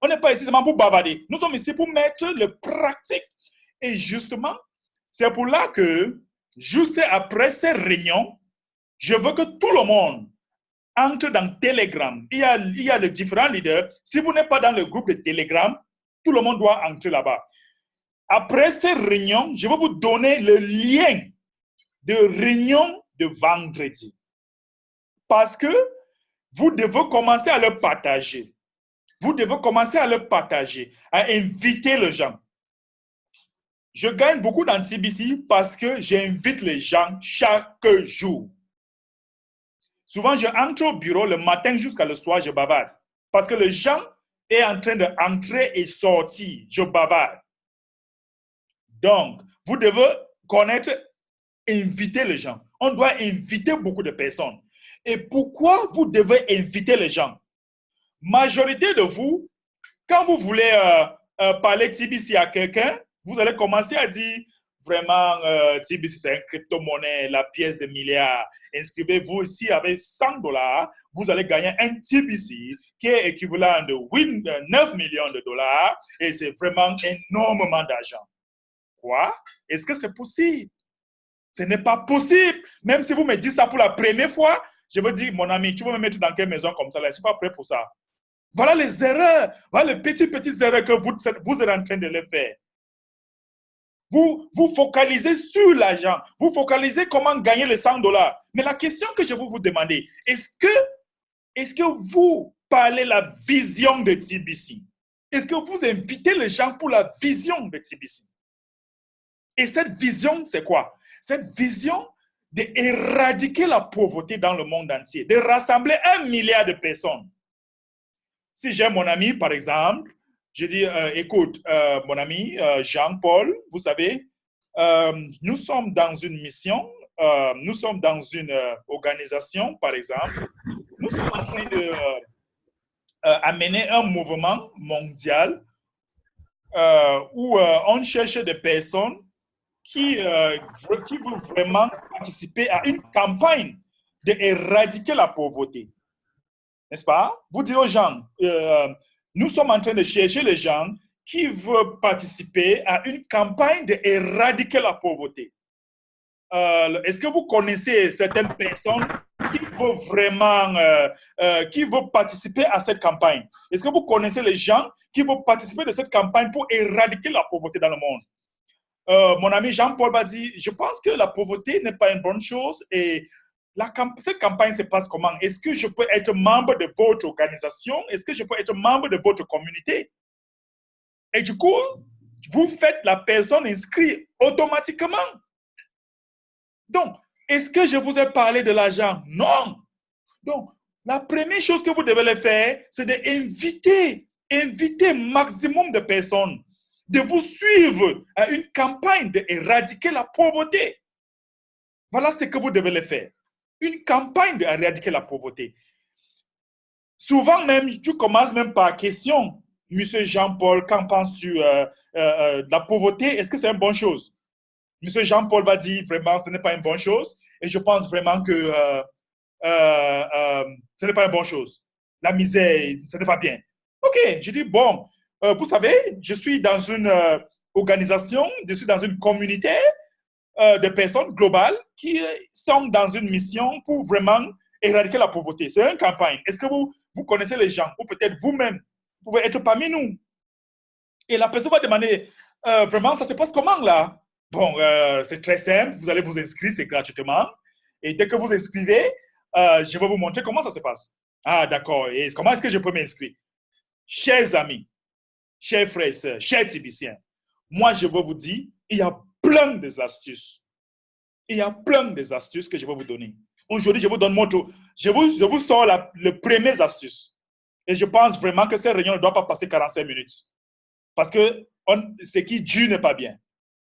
On n'est pas ici seulement pour bavarder. Nous sommes ici pour mettre le pratique. Et justement, c'est pour là que, juste après ces réunions, je veux que tout le monde entre dans Telegram. Il y a les différents leaders. Si vous n'êtes pas dans le groupe de Telegram, tout le monde doit entrer là-bas. Après ces réunions, je vais vous donner le lien de réunion de vendredi. Parce que vous devez commencer à le partager. À inviter les gens. Je gagne beaucoup dans TBC parce que j'invite les gens chaque jour. Souvent, je entre au bureau le matin jusqu'à le soir, je bavarde. Parce que les gens sont en train d'entrer et sortir, je bavarde. Donc, vous devez connaître, inviter les gens. On doit inviter beaucoup de personnes. Et pourquoi vous devez inviter les gens? Majorité de vous, quand vous voulez parler TBC à quelqu'un, vous allez commencer à dire vraiment TBC c'est une crypto-monnaie, la pièce de milliard. Inscrivez-vous ici avec $100, vous allez gagner un TBC qui est équivalent de 9 millions de dollars et c'est vraiment énormément d'argent. Quoi? Est-ce que c'est possible? Ce n'est pas possible. Même si vous me dites ça pour la première fois, je veux dire, mon ami, tu veux me mettre dans quelle maison comme ça? Là, je ne suis pas prêt pour ça. Voilà les erreurs, voilà les petites erreurs que vous êtes en train de les faire. Vous focalisez sur l'argent, vous focalisez comment gagner les $100. Mais la question que je veux vous demander, est-ce que parler de la vision de TBC? Est-ce que vous invitez les gens pour la vision de TBC? Et cette vision, c'est quoi? Cette vision d'éradiquer la pauvreté dans le monde entier, de rassembler 1 milliard de personnes. Si j'ai mon ami, par exemple, je dis, écoute, mon ami Jean-Paul, vous savez, nous sommes dans une mission, nous sommes dans une organisation, par exemple, nous sommes en train de amener un mouvement mondial où on cherche des personnes qui veulent vraiment participer à une campagne d'éradiquer la pauvreté. N'est-ce pas? Vous dites aux gens, nous sommes en train de chercher les gens qui veulent participer à une campagne d'éradiquer la pauvreté. Est-ce que vous connaissez certaines personnes qui veulent vraiment qui veulent participer à cette campagne? Est-ce que vous connaissez les gens qui veulent participer de cette campagne pour éradiquer la pauvreté dans le monde? Mon ami Jean-Paul m'a dit, je pense que la pauvreté n'est pas une bonne chose et cette campagne se passe comment? Est-ce que je peux être membre de votre organisation? Est-ce que je peux être membre de votre communauté? Et du coup, vous faites la personne inscrite automatiquement. Donc, est-ce que je vous ai parlé de l'argent? Non. Donc, la première chose que vous devez faire, c'est d'inviter maximum de personnes, de vous suivre à une campagne d'éradiquer la pauvreté. Voilà ce que vous devez faire. Une campagne d'éradiquer la pauvreté. Souvent même, tu commences même par question. Monsieur Jean-Paul, qu'en penses-tu de la pauvreté? Est-ce que c'est une bonne chose? Monsieur Jean-Paul va dire vraiment ce n'est pas une bonne chose et je pense vraiment que ce n'est pas une bonne chose. La misère, ce n'est pas bien. Ok, je dis bon, vous savez, je suis dans une organisation, je suis dans une communauté de personnes globales qui sont dans une mission pour vraiment éradiquer la pauvreté. C'est une campagne. Est-ce que vous connaissez les gens ou peut-être vous-même, vous pouvez être parmi nous? Et la personne va demander, vraiment, ça se passe comment là? Bon, c'est très simple. Vous allez vous inscrire, c'est gratuitement. Et dès que vous inscrivez, je vais vous montrer comment ça se passe. Ah, d'accord. Et comment est-ce que je peux m'inscrire? Chers amis, chers frères et sœurs, chers Tibiciens, moi, je vais vous dire, il y a plein d'astuces. Il y a plein d'astuces que je vais vous donner. Aujourd'hui, je vous donne mon tour. Je vous sors le premier astuce. Et je pense vraiment que cette réunion ne doit pas passer 45 minutes. Parce que ce qui dure n'est pas bien.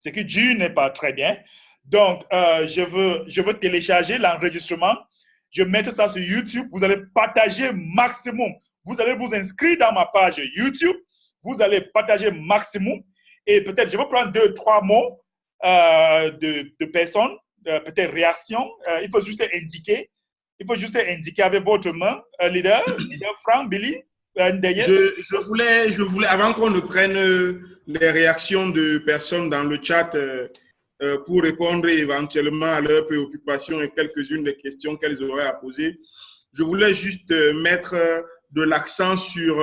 Ce qui dure n'est pas très bien. Donc, je veux télécharger l'enregistrement. Je vais mettre ça sur YouTube. Vous allez partager maximum. Vous allez vous inscrire dans ma page YouTube. Vous allez partager maximum. Et peut-être, je vais prendre 2-3 mots de personnes, peut-être réaction. Il faut juste indiquer. Il faut juste indiquer avec votre main, leader Frank, Billy. Je voulais, avant qu'on ne prenne les réactions de personnes dans le chat pour répondre éventuellement à leurs préoccupations et quelques-unes des questions qu'elles auraient à poser, je voulais juste mettre de l'accent sur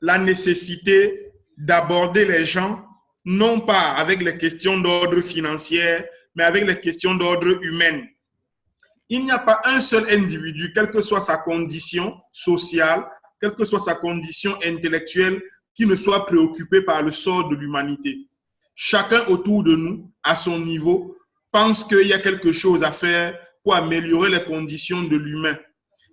la nécessité d'aborder les gens, non pas avec les questions d'ordre financier, mais avec les questions d'ordre humain. Il n'y a pas un seul individu, quelle que soit sa condition sociale, quelle que soit sa condition intellectuelle, qui ne soit préoccupé par le sort de l'humanité. Chacun autour de nous, à son niveau, pense qu'il y a quelque chose à faire pour améliorer les conditions de l'humain.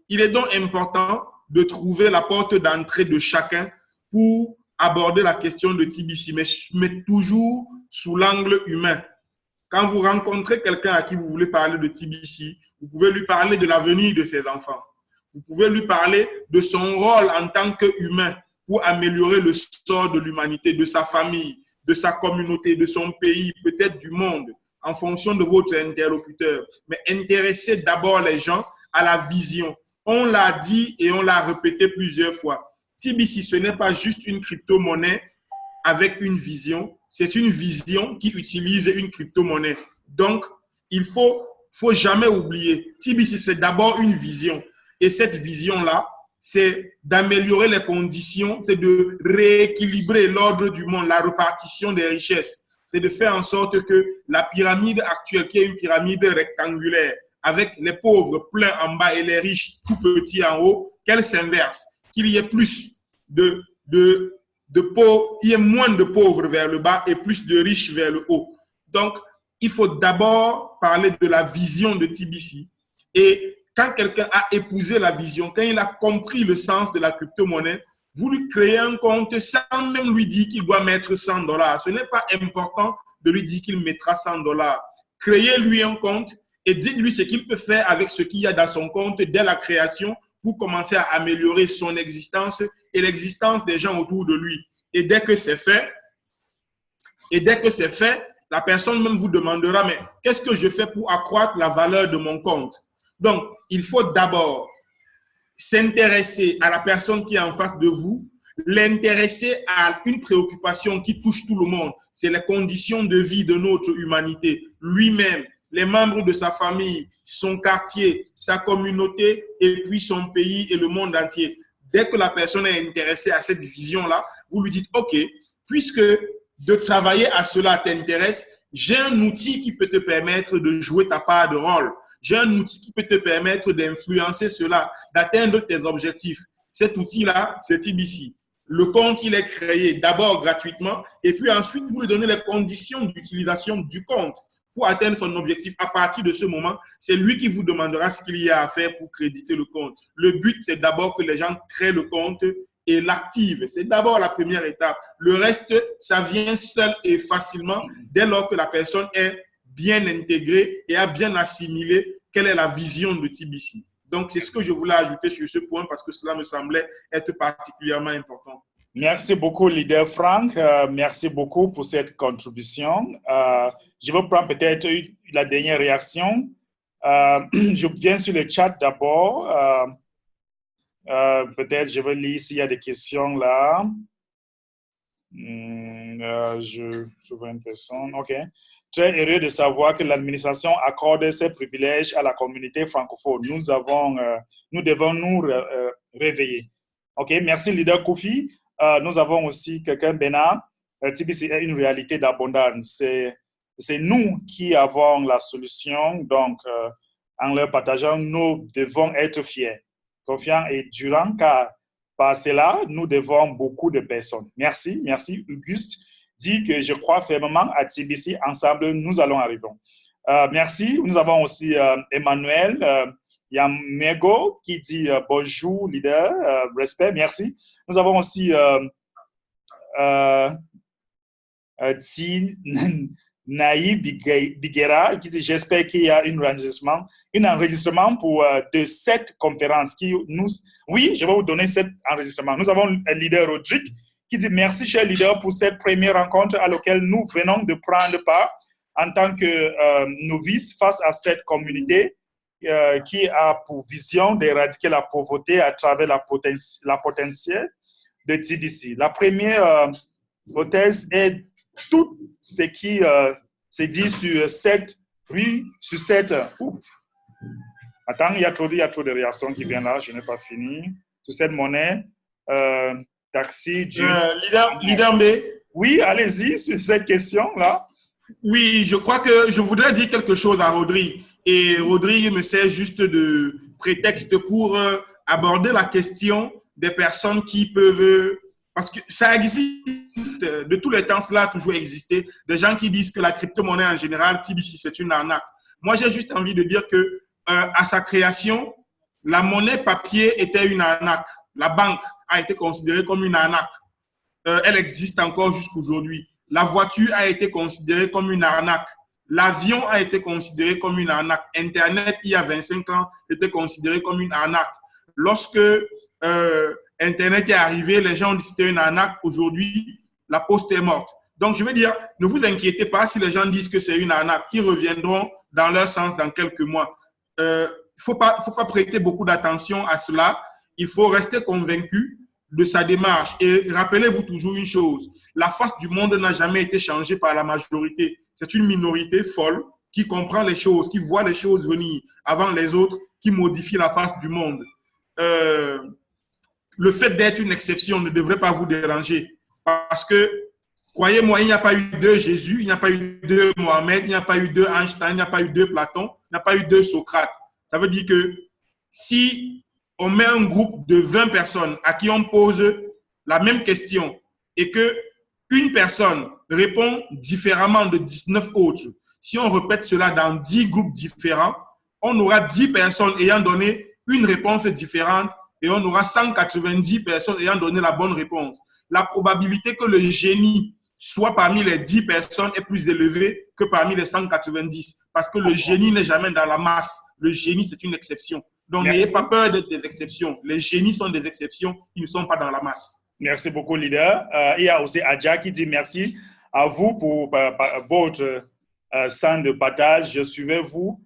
Il est donc important de trouver la porte d'entrée de chacun pour aborder la question de TBC, mais toujours sous l'angle humain. Quand vous rencontrez quelqu'un à qui vous voulez parler de TBC, vous pouvez lui parler de l'avenir de ses enfants. Vous pouvez lui parler de son rôle en tant qu'humain pour améliorer le sort de l'humanité, de sa famille, de sa communauté, de son pays, peut-être du monde, en fonction de votre interlocuteur. Mais intéressez d'abord les gens à la vision. On l'a dit et on l'a répété plusieurs fois. TBC, ce n'est pas juste une crypto-monnaie avec une vision, c'est une vision qui utilise une crypto-monnaie. Donc, il faut jamais oublier, TBC, c'est d'abord une vision. Et cette vision-là, c'est d'améliorer les conditions, c'est de rééquilibrer l'ordre du monde, la répartition des richesses. C'est de faire en sorte que la pyramide actuelle, qui est une pyramide rectangulaire, avec les pauvres pleins en bas et les riches tout petits en haut, qu'elle s'inverse, qu'il y ait plus il y ait moins de pauvres vers le bas et plus de riches vers le haut. Donc, il faut d'abord parler de la vision de TBC. Et quand quelqu'un a épousé la vision, quand il a compris le sens de la crypto-monnaie, vous lui créez un compte sans même lui dire qu'il doit mettre $100. Ce n'est pas important de lui dire qu'il mettra $100. Créez-lui un compte et dites-lui ce qu'il peut faire avec ce qu'il y a dans son compte dès la création pour commencer à améliorer son existence et l'existence des gens autour de lui. Et dès que c'est fait, la personne même vous demandera, mais qu'est-ce que je fais pour accroître la valeur de mon compte? Donc, il faut d'abord s'intéresser à la personne qui est en face de vous, l'intéresser à une préoccupation qui touche tout le monde. C'est les conditions de vie de notre humanité, lui-même, les membres de sa famille, son quartier, sa communauté, et puis son pays et le monde entier. Dès que la personne est intéressée à cette vision-là, vous lui dites, OK, puisque de travailler à cela t'intéresse, j'ai un outil qui peut te permettre de jouer ta part de rôle. J'ai un outil qui peut te permettre d'influencer cela, d'atteindre tes objectifs. Cet outil-là, c'est TBC. Le compte, il est créé d'abord gratuitement et puis ensuite, vous lui donnez les conditions d'utilisation du compte pour atteindre son objectif. À partir de ce moment, c'est lui qui vous demandera ce qu'il y a à faire pour créditer le compte. Le but, c'est d'abord que les gens créent le compte et l'activent. C'est d'abord la première étape. Le reste, ça vient seul et facilement dès lors que la personne est bien intégrée et a bien assimilé quelle est la vision de TBC. Donc, c'est ce que je voulais ajouter sur ce point parce que cela me semblait être particulièrement important. Merci beaucoup, leader Frank. Merci beaucoup pour cette contribution. Je vais prendre peut-être la dernière réaction. Je viens sur le chat d'abord. Peut-être je vais lire s'il y a des questions là. Je vois une personne. OK. Très heureux de savoir que l'administration accorde ces privilèges à la communauté francophone. Nous devons nous réveiller. OK. Merci, leader Kofi. Nous avons aussi quelqu'un, Bernard. TBC est une réalité d'abondance. C'est nous qui avons la solution. Donc, en leur partageant, nous devons être fiers, confiants et durants, car par cela, nous devons beaucoup de personnes. Merci. Merci, Auguste. Dit que je crois fermement à TBC. Ensemble, nous allons arriver. Merci. Nous avons aussi Emmanuel Yamego qui dit bonjour, leader, respect, merci. Nous avons aussi Naï Biguera qui dit j'espère qu'il y a un enregistrement pour de cette conférence. Oui, je vais vous donner cet enregistrement. Nous avons un leader Rodrigue qui dit merci, cher leader, pour cette première rencontre à laquelle nous venons de prendre part en tant que novices face à cette communauté qui a pour vision d'éradiquer la pauvreté à travers la potentiel de TBC. La première hypothèse est tout ce qui se dit sur cette rue, sur cette... Attends, il y a trop de réactions qui viennent là, je n'ai pas fini. Sur cette monnaie, taxi... Leader B. Oui, allez-y sur cette question-là. Oui, je crois que je voudrais dire quelque chose à Rodrigue. Et Rodrigue me sert juste de prétexte pour aborder la question des personnes qui peuvent... Parce que ça existe, de tous les temps, cela a toujours existé. Des gens qui disent que la crypto-monnaie en général, TBC, c'est une arnaque. Moi, j'ai juste envie de dire que à sa création, la monnaie papier était une arnaque. La banque a été considérée comme une arnaque. Elle existe encore jusqu'aujourd'hui. La voiture a été considérée comme une arnaque. L'avion a été considéré comme une arnaque. Internet, il y a 25 ans, était considéré comme une arnaque. Lorsque Internet est arrivé, les gens ont dit que c'était une arnaque. Aujourd'hui, la poste est morte. Donc, je veux dire, ne vous inquiétez pas si les gens disent que c'est une arnaque. Ils reviendront dans leur sens dans quelques mois. Il faut pas prêter beaucoup d'attention à cela. Il faut rester convaincu de sa démarche. Et rappelez-vous toujours une chose, la face du monde n'a jamais été changée par la majorité. C'est une minorité folle qui comprend les choses, qui voit les choses venir avant les autres, qui modifie la face du monde. Le fait d'être une exception ne devrait pas vous déranger parce que, croyez-moi, il n'y a pas eu deux Jésus, il n'y a pas eu deux Mohamed, il n'y a pas eu deux Einstein, il n'y a pas eu deux Platon. n'y a pas eu deux Socrates. Ça veut dire que si on met un groupe de 20 personnes à qui on pose la même question et que une personne répond différemment de 19 autres, si on répète cela dans 10 groupes différents, on aura 10 personnes ayant donné une réponse différente et on aura 190 personnes ayant donné la bonne réponse. La probabilité que le génie soit parmi les 10 personnes est plus élevée que parmi les 190 parce que le génie n'est jamais dans la masse. Le génie, c'est une exception. Donc, n'ayez pas peur d'être des exceptions. Les génies sont des exceptions, ils ne sont pas dans la masse. Merci beaucoup, leader. Il y a aussi Adja qui dit merci à vous pour votre sang de partage. Je suivais vos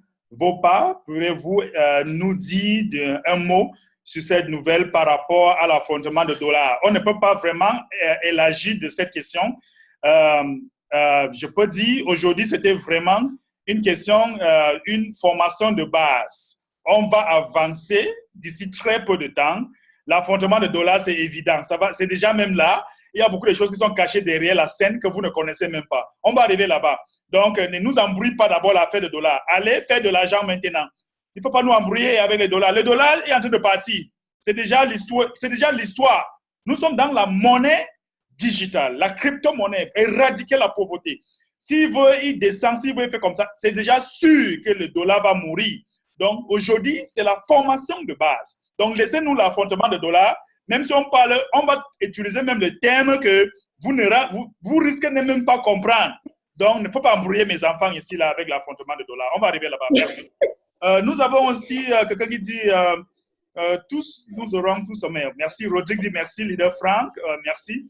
pas. Pourrez-vous nous dire un mot sur cette nouvelle par rapport à l'affrontement de dollars? On ne peut pas vraiment élargir de cette question. Je peux dire, aujourd'hui, c'était vraiment une question, une formation de base. On va avancer d'ici très peu de temps. L'affrontement de dollars, c'est évident. C'est déjà même là. Il y a beaucoup de choses qui sont cachées derrière la scène que vous ne connaissez même pas. On va arriver là-bas. Donc, ne nous embrouille pas d'abord l'affaire de dollars. Allez faire de l'argent maintenant. Il ne faut pas nous embrouiller avec les dollars. Le dollar est en train de partir. C'est déjà l'histoire. Nous sommes dans la monnaie digitale, la crypto-monnaie, éradiquer la pauvreté. S'il veut, il descend, s'il veut faire comme ça, c'est déjà sûr que le dollar va mourir. Donc, aujourd'hui, c'est la formation de base. Donc, laissez-nous l'affrontement de dollars. Même si on parle, on va utiliser même le terme que vous risquez de même pas comprendre. Donc, il ne faut pas embrouiller mes enfants ici là, avec l'affrontement de dollars. On va arriver là-bas. Merci. Nous avons aussi quelqu'un qui dit tous, nous aurons tous sommaire. Merci. Rodrigue dit merci, leader Franck. Merci.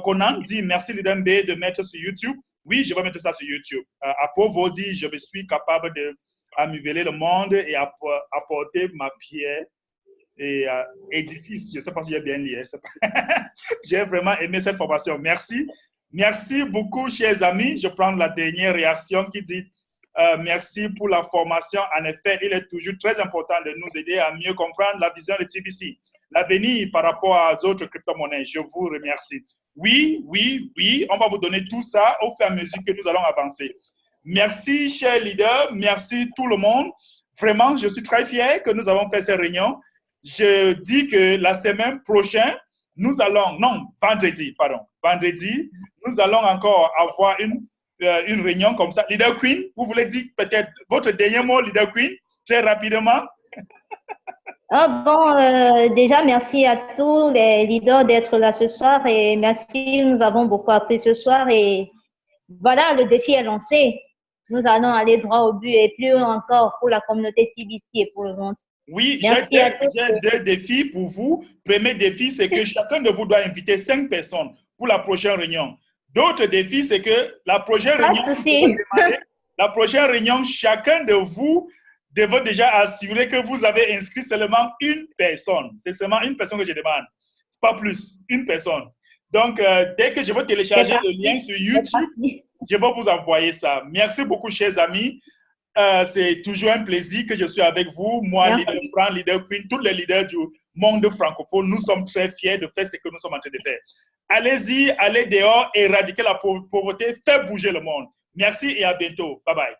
Conan dit merci, leader B, de mettre sur YouTube. Oui, je vais mettre ça sur YouTube. Apovo dit je me suis capable de améliorer le monde et apporter ma pierre et édifice. Je ne sais pas si j'ai bien lu. J'ai vraiment aimé cette formation. Merci. Merci beaucoup, chers amis. Je prends la dernière réaction qui dit merci pour la formation. En effet, il est toujours très important de nous aider à mieux comprendre la vision de TBC, l'avenir par rapport aux autres crypto-monnaies. Je vous remercie. Oui, on va vous donner tout ça au fur et à mesure que nous allons avancer. Merci, chers leaders. Merci tout le monde. Vraiment, je suis très fier que nous avons fait cette réunion. Je dis que la semaine prochaine, vendredi, nous allons encore avoir une réunion comme ça. Leader Queen, vous voulez dire peut-être votre dernier mot, Leader Queen, très rapidement? Déjà, merci à tous les leaders d'être là ce soir et merci, nous avons beaucoup appris ce soir et voilà, le défi est lancé. Nous allons aller droit au but et plus encore pour la communauté TBC et pour le monde. Oui, j'ai deux défis pour vous. Premier défi, c'est que chacun de vous doit inviter 5 personnes pour la prochaine réunion. D'autres défis, c'est que la prochaine réunion, chacun de vous devez déjà assurer que vous avez inscrit seulement une personne. C'est seulement une personne que je demande. Pas plus, une personne. Donc, dès que je vais télécharger le lien sur YouTube, je vais vous envoyer ça. Merci beaucoup, chers amis. C'est toujours un plaisir que je suis avec vous. Moi, leader Franck, leader Queen, tous les leaders du monde francophone, nous sommes très fiers de faire ce que nous sommes en train de faire. Allez-y, allez dehors, éradiquer la pauvreté, faire bouger le monde. Merci et à bientôt. Bye bye.